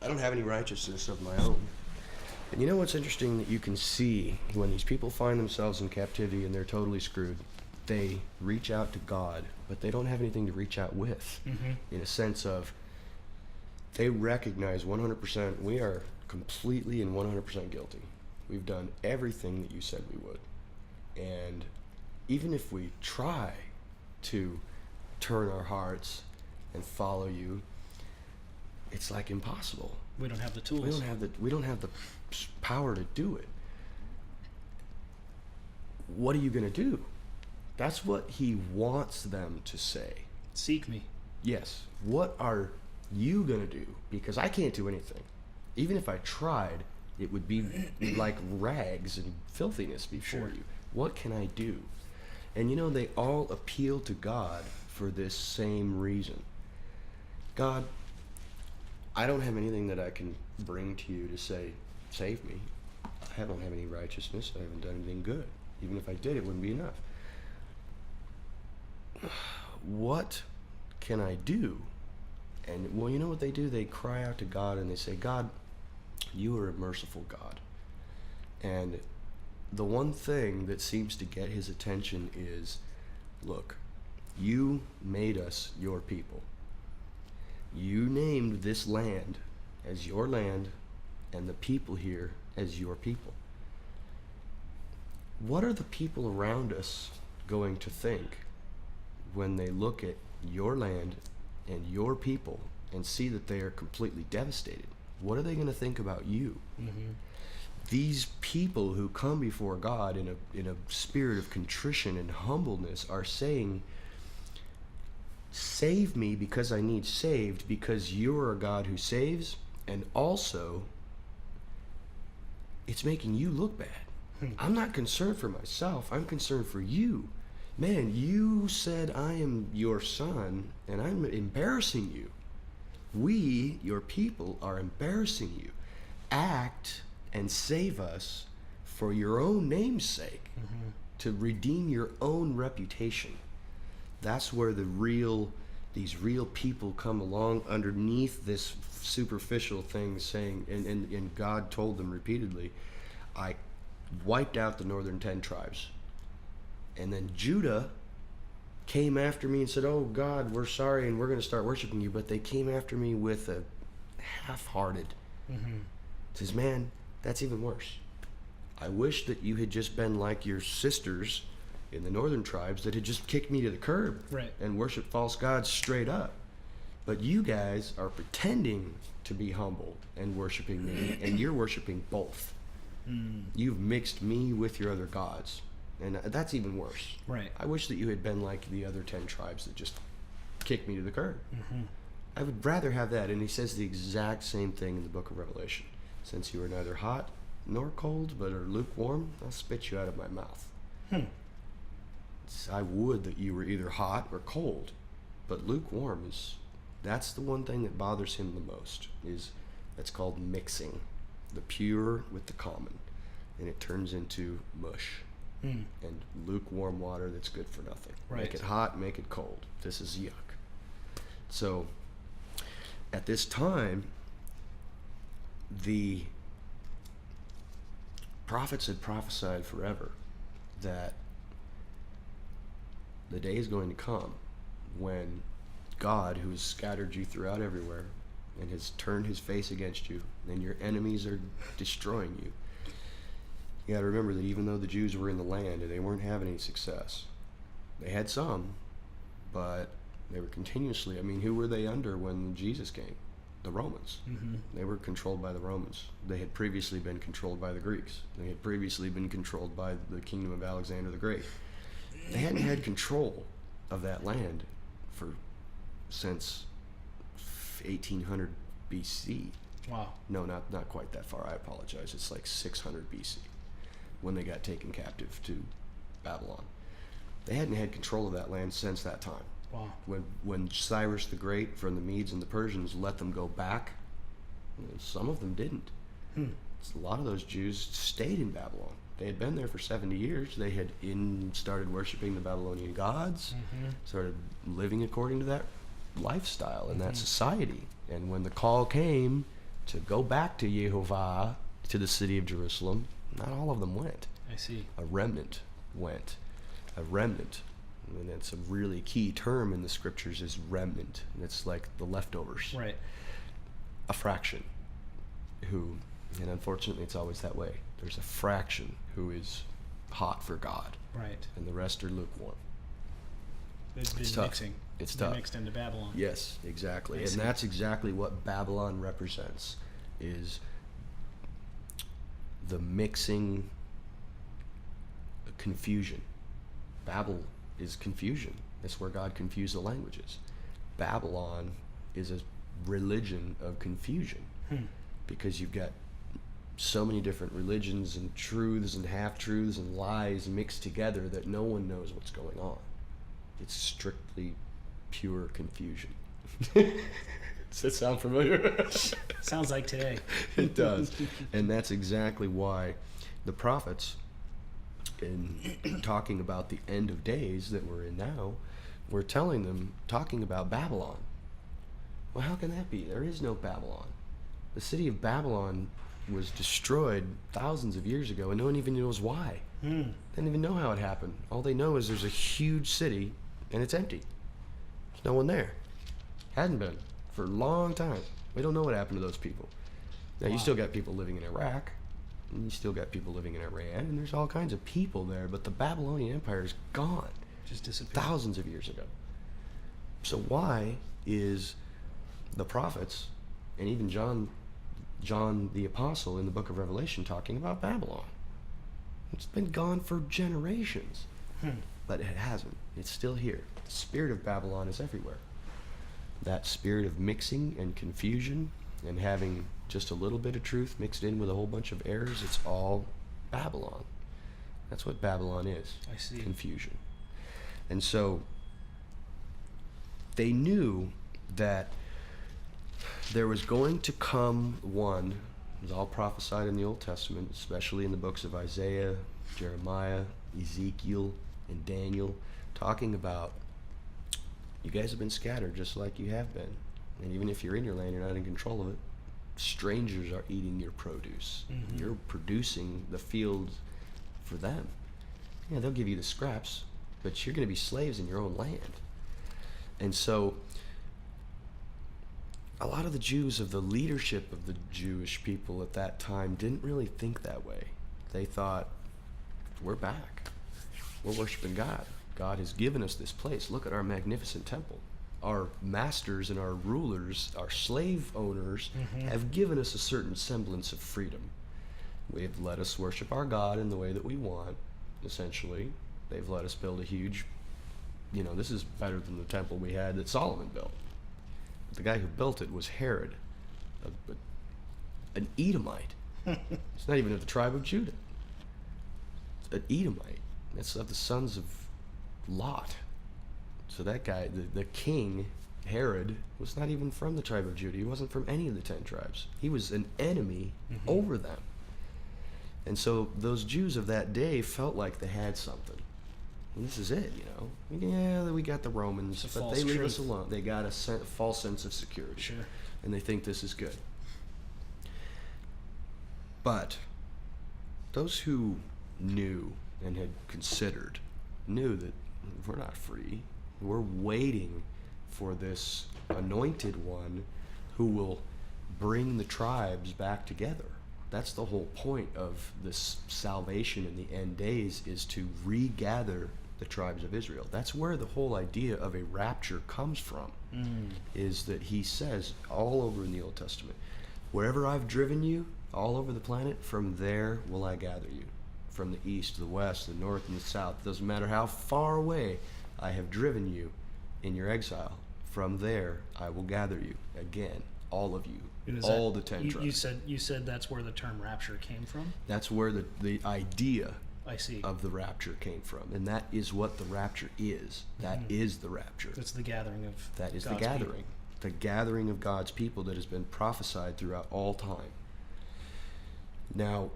I don't have any righteousness of my own. And you know what's interesting that you can see when these people find themselves in captivity and they're totally screwed, they reach out to God, but they don't have anything to reach out with. In a sense of, they recognize 100% we are completely and 100% guilty. We've done everything that you said we would. And even if we try to turn our hearts and follow you, it's like impossible. We don't have the tools. We don't have the power to do it. What are you going to do? That's what he wants them to say. Seek me. Yes. What are you going to do? Because I can't do anything. Even if I tried, it would be like rags and filthiness before you. What can I do? And you know, they all appeal to God for this same reason. God, I don't have anything that I can bring to you to say, save me. I don't have any righteousness. I haven't done anything good. Even if I did, it wouldn't be enough. What can I do? And, well, you know what they do? They cry out to God and they say, God, you are a merciful God. And the one thing that seems to get his attention is, look, you made us your people. You named this land as your land and the people here as your people. What are the people around us going to think when they look at your land and your people and see that they are completely devastated? What are they going to think about you? These people who come before God in a spirit of contrition and humbleness are saying, save me because I need saved, because you're a God who saves, and also it's making you look bad. I'm not concerned for myself. I'm concerned for you. Man, you said I am your son, and I'm embarrassing you. We, your people, are embarrassing you. Act and save us for your own name's sake, to redeem your own reputation. That's where these real people come along underneath this superficial thing saying, and God told them repeatedly, I wiped out the northern 10 tribes. And then Judah came after me and said, oh God, we're sorry and we're going to start worshiping you. But they came after me with a half-hearted. Says, man, that's even worse. I wish that you had just been like your sisters in the northern tribes that had just kicked me to the curb and worshiped false gods straight up. But you guys are pretending to be humble and worshiping me, and you're worshiping both. You've mixed me with your other gods, and that's even worse. I wish that you had been like the other 10 tribes that just kicked me to the curb. I would rather have that. And he says the exact same thing in the book of Revelation. Since you are neither hot nor cold, but are lukewarm, I'll spit you out of my mouth. I would that you were either hot or cold, but lukewarm that's the one thing that bothers him the most, that's called mixing the pure with the common, and it turns into mush and lukewarm water that's good for nothing. Make it hot, make it cold. This is yuck. So at this time, the prophets had prophesied forever that the day is going to come when God, who has scattered you throughout everywhere and has turned his face against you, and your enemies are destroying you. You got to remember that even though the Jews were in the land and they weren't having any success, they had some, but they were continuously, who were they under when Jesus came? The Romans. They were controlled by the Romans. They had previously been controlled by the Greeks. They had previously been controlled by the kingdom of Alexander the Great. They hadn't had control of that land since 1800 BC. Wow. No, not quite that far. I apologize. It's like 600 BC when they got taken captive to Babylon. They hadn't had control of that land since that time. Wow. When Cyrus the Great from the Medes and the Persians let them go back, some of them didn't. A lot of those Jews stayed in Babylon. They had been there for 70 years. They had started worshiping the Babylonian gods, started living according to that lifestyle and that society. And when the call came to go back to Yehovah, to the city of Jerusalem, not all of them went. I see. A remnant went. A remnant. And that's a really key term in the scriptures, is remnant. And it's like the leftovers. Right. A fraction who, and unfortunately it's always that way, there's a fraction who is hot for God. Right. And the rest are lukewarm. It's tough. mixing. It's They're tough. mixed into Babylon. Yes, exactly. I And see. that's exactly what Babylon represents, is the mixing, confusion. Babel is confusion. That's where God confused the languages. Babylon is a religion of confusion, because you've got so many different religions and truths and half-truths and lies mixed together that no one knows what's going on. It's strictly pure confusion. Does that sound familiar? Sounds like today. It does. And that's exactly why the prophets, in talking about the end of days that we're in now, we're telling them, talking about Babylon. Well, how can that be? There is no Babylon. The city of Babylon was destroyed thousands of years ago, and no one even knows why. They don't even know how it happened. All they know is there's a huge city, and it's empty. There's no one there. Hadn't been for a long time. We don't know what happened to those people. Now, you still got people living in Iraq, and you still got people living in Iran, and there's all kinds of people there, but the Babylonian Empire is gone. Just disappeared. Thousands of years ago. So why is the prophets, and even John the Apostle in the book of Revelation, talking about Babylon? It's been gone for generations. But it hasn't. It's still here. The spirit of Babylon is everywhere. That spirit of mixing and confusion and having just a little bit of truth mixed in with a whole bunch of errors, it's all Babylon. That's what Babylon is. I see. Confusion. And so they knew that there was going to come one, it was all prophesied in the Old Testament, especially in the books of Isaiah, Jeremiah, Ezekiel, and Daniel, talking about, you guys have been scattered just like you have been. And even if you're in your land, you're not in control of it. Strangers are eating your produce. You're producing the fields for them. Yeah, they'll give you the scraps, but you're going to be slaves in your own land. And so a lot of the Jews, of the leadership of the Jewish people at that time, didn't really think that way. They thought, we're back. We're worshiping God. God has given us this place. Look at our magnificent temple. Our masters and our rulers, our slave owners, have given us a certain semblance of freedom. They've let us worship our God in the way that we want, essentially. They've let us build a huge, this is better than the temple we had that Solomon built. The guy who built it was Herod, an Edomite. It's not even of the tribe of Judah. It's an Edomite. That's of the sons of Lot. So that guy, the king, Herod, was not even from the tribe of Judah. He wasn't from any of the 10 tribes. He was an enemy over them. And so those Jews of that day felt like they had something. And this is it, Yeah, we got the Romans, but they leave us alone. They got a false sense of security. Sure. And they think this is good. But those who knew and had considered knew that we're not free. We're waiting for this anointed one who will bring the tribes back together. That's the whole point of this salvation in the end days, is to regather the tribes of Israel. That's where the whole idea of a rapture comes from, is that he says all over in the Old Testament, wherever I've driven you, all over the planet, from there will I gather you. From the east, the west, the north, and the south. It doesn't matter how far away I have driven you in your exile. From there, I will gather you again, all of you, all the 10 tribes. You said that's where the term rapture came from? That's where the idea I see. of the rapture came from. And that is what the rapture is. That is the rapture. It's the gathering of That is God's the gathering. people. The gathering of God's people that has been prophesied throughout all time. Now,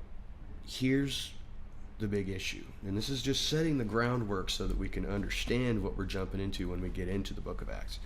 here's the big issue. And this is just setting the groundwork so that we can understand what we're jumping into when we get into the book of Acts.